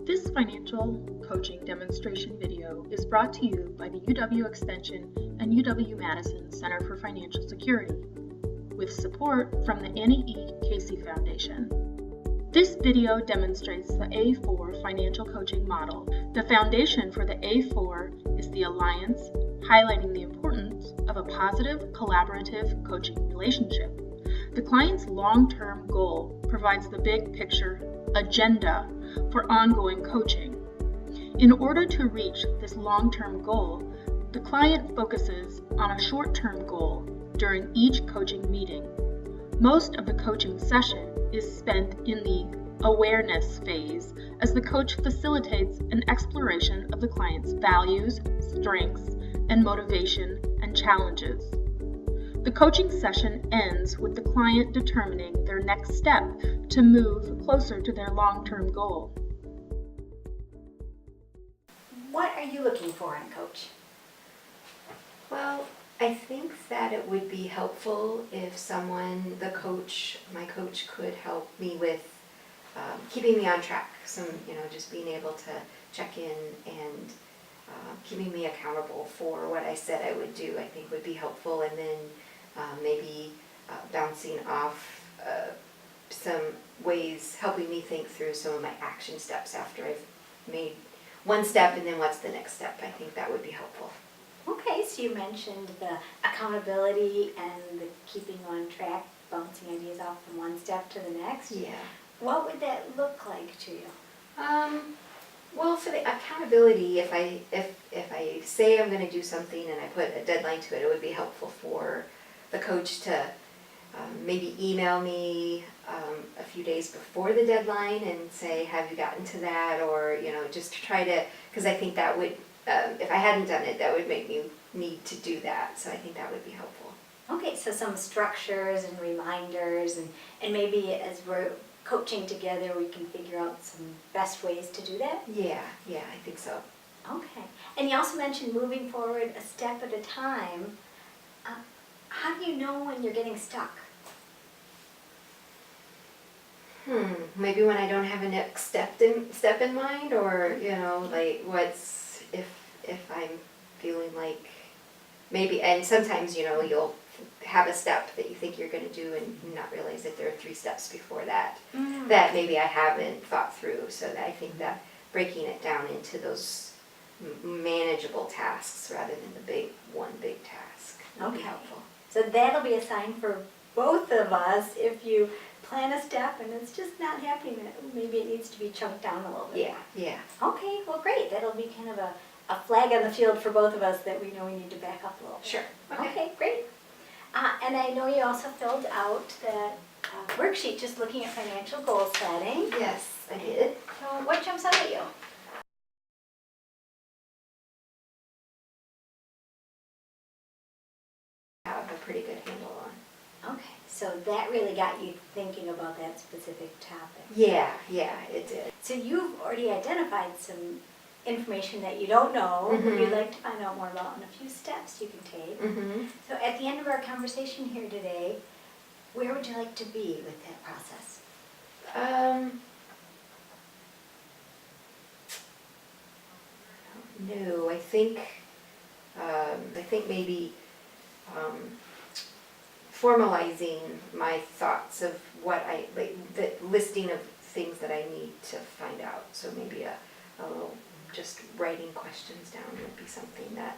This financial coaching demonstration video is brought to you by the UW Extension and UW-Madison Center for Financial Security, with support from the Annie E. Casey Foundation. This video demonstrates the A4 financial coaching model. The foundation for the A4 is the Alliance, highlighting the importance of a positive, collaborative coaching relationship. The client's long-term goal provides the big picture agenda for ongoing coaching. In order to reach this long-term goal, the client focuses on a short-term goal during each coaching meeting. Most of the coaching session is spent in the awareness phase as the coach facilitates an exploration of the client's values, strengths, and motivation and challenges. The coaching session ends with the client determining their next step to move closer to their long-term goal. What are you looking for in a coach? Well, I think that it would be helpful if my coach could help me with keeping me on track. Just being able to check in and keeping me accountable for what I said I would do, I think would be helpful. And then maybe bouncing off some ways, helping me think through some of my action steps after I've made one step and then what's the next step. I think that would be helpful. Okay, so you mentioned the accountability and the keeping on track, bouncing ideas off from one step to the next. Yeah. What would that look like to you? Well, for the accountability, if I say I'm going to do something and I put a deadline to it, it would be helpful for the coach to maybe email me a few days before the deadline and say, have you gotten to that? Or, just to try to, because I think that would, if I hadn't done it, that would make me need to do that. So I think that would be helpful. Okay, so some structures and reminders, and maybe as we're coaching together, we can figure out some best ways to do that? Yeah, I think so. Okay. And you also mentioned moving forward a step at a time. How do you know when you're getting stuck? Maybe when I don't have a next step in mind, or like what's if I'm feeling like maybe, and sometimes you'll have a step that you think you're going to do and not realize that there are 3 steps before that that maybe I haven't thought through. So that I think that breaking it down into those manageable tasks rather than the one big task would be helpful. So that'll be a sign for both of us if you plan a step and it's just not happening. Maybe it needs to be chunked down a little bit. Yeah. Okay, well great. That'll be kind of a flag on the field for both of us that we know we need to back up a little bit. Sure. Okay, great. And I know you also filled out the worksheet just looking at financial goal setting. Yes, I did. So what jumps out at you? Have a pretty good handle on. Okay, so that really got you thinking about that specific topic. Yeah, it did. So you've already identified some information that you don't know, you'd like to find out more about, and a few steps you can take. So at the end of our conversation here today, where would you like to be with that process? No, I think maybe formalizing my thoughts of what the listing of things that I need to find out. So maybe a little just writing questions down would be something that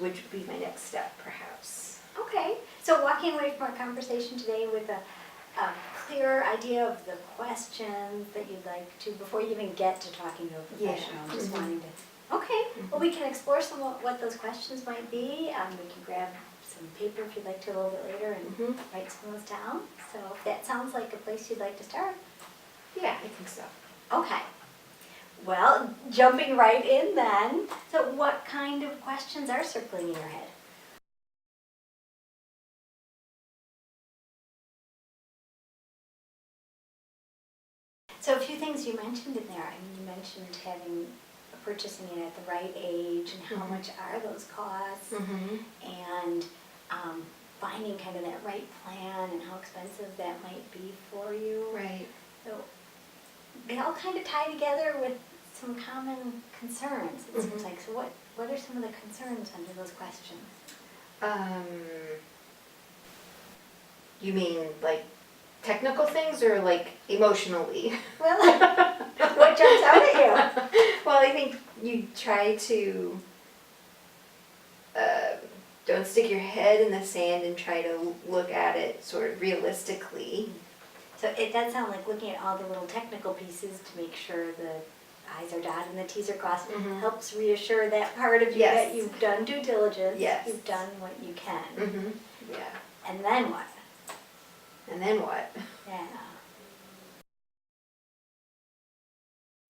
would be my next step, perhaps. Okay, so walking away from our conversation today with a clearer idea of the questions that you'd like to, before you even get to talking to a professional, just wanting to. Okay, well we can explore some of what those questions might be. We can grab some paper if you'd like to a little bit later and write some of those down. So if that sounds like a place you'd like to start. Yeah, I think so. Okay. Well, jumping right in then, so what kind of questions are circling in your head? So a few things you mentioned in there. You mentioned purchasing it at the right age and how much are those costs, and finding kind of that right plan and how expensive that might be for you. Right. So they all kind of tie together with some common concerns, it seems like. So what are some of the concerns under those questions? You mean like technical things or like emotionally? Well, what jumps out at you? Well, I think you try to don't stick your head in the sand and try to look at it sort of realistically. So it does sound like looking at all the little technical pieces to make sure the I's are dotted and the T's are crossed helps reassure that part of you that you've done due diligence, you've done what you can. Yeah. And then what? And then what? Yeah.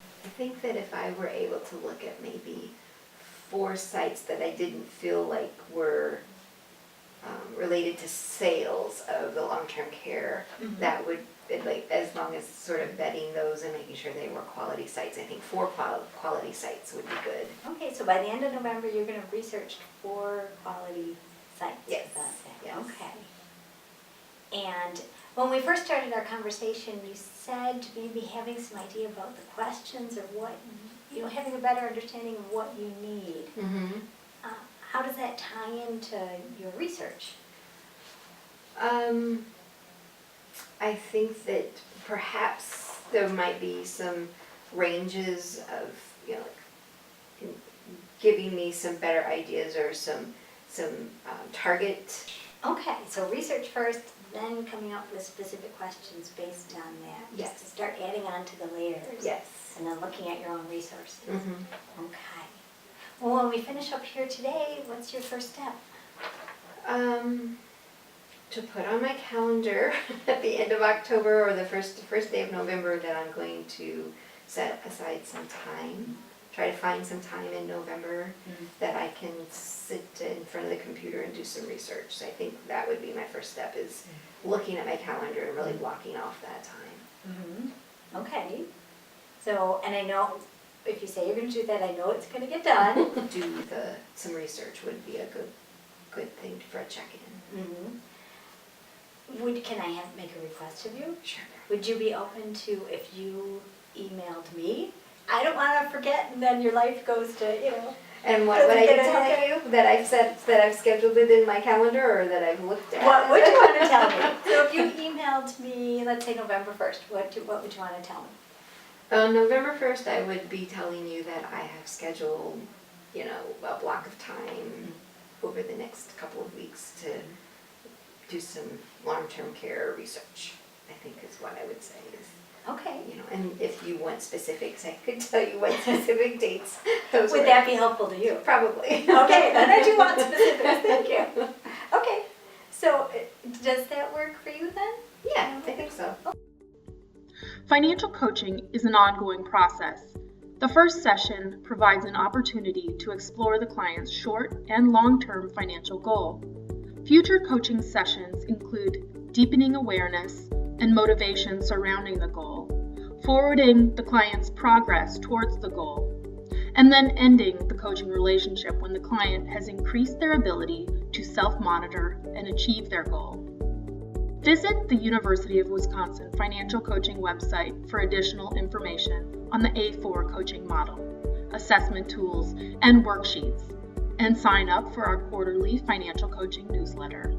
I think that if I were able to look at maybe 4 sites that I didn't feel like were related to sales of the long-term care, that would, like, as long as sort of vetting those and making sure they were quality sites, I think 4 quality sites would be good. Okay, so by the end of November, you're going to research 4 quality sites. Yes. Yes. Okay. And when we first started our conversation, you said maybe having some idea about the questions or what, having a better understanding of what you need. How does that tie into your research? I think that perhaps there might be some ranges of, like giving me some better ideas or some target. Okay, so research first, then coming up with specific questions based on that. Yes. Just to start adding on to the layers. Yes. And then looking at your own resources. Okay. Well, when we finish up here today, what's your first step? To put on my calendar at the end of October or the first day of November that I'm going to set aside some time, try to find some time in November that I can sit in front of the computer and do some research. So I think that would be my first step, is looking at my calendar and really blocking off that time. Okay. So, and I know if you say you're going to do that, I know it's going to get done. Do some research would be a good thing for a check-in. Can I make a request of you? Sure. Would you be open to, if you emailed me? I don't want to forget, and then your life goes to, And what I did tell you that I've scheduled it in my calendar or that I've looked at. What would you want to tell me? So if you emailed me, let's say November 1st, what would you want to tell me? On November 1st, I would be telling you that I have scheduled, a block of time over the next couple of weeks to do some long-term care research, I think is what I would say. Okay. And if you want specifics, I could tell you what specific dates. Would that be helpful to you? Probably. Okay, then I do want specifics, thank you. Okay, so does that work for you then? Yeah, I think so. Financial coaching is an ongoing process. The first session provides an opportunity to explore the client's short and long-term financial goal. Future coaching sessions include deepening awareness and motivation surrounding the goal, forwarding the client's progress towards the goal, and then ending the coaching relationship when the client has increased their ability to self-monitor and achieve their goal. Visit the University of Wisconsin Financial Coaching website for additional information on the A4 coaching model, assessment tools, and worksheets, and sign up for our quarterly financial coaching newsletter.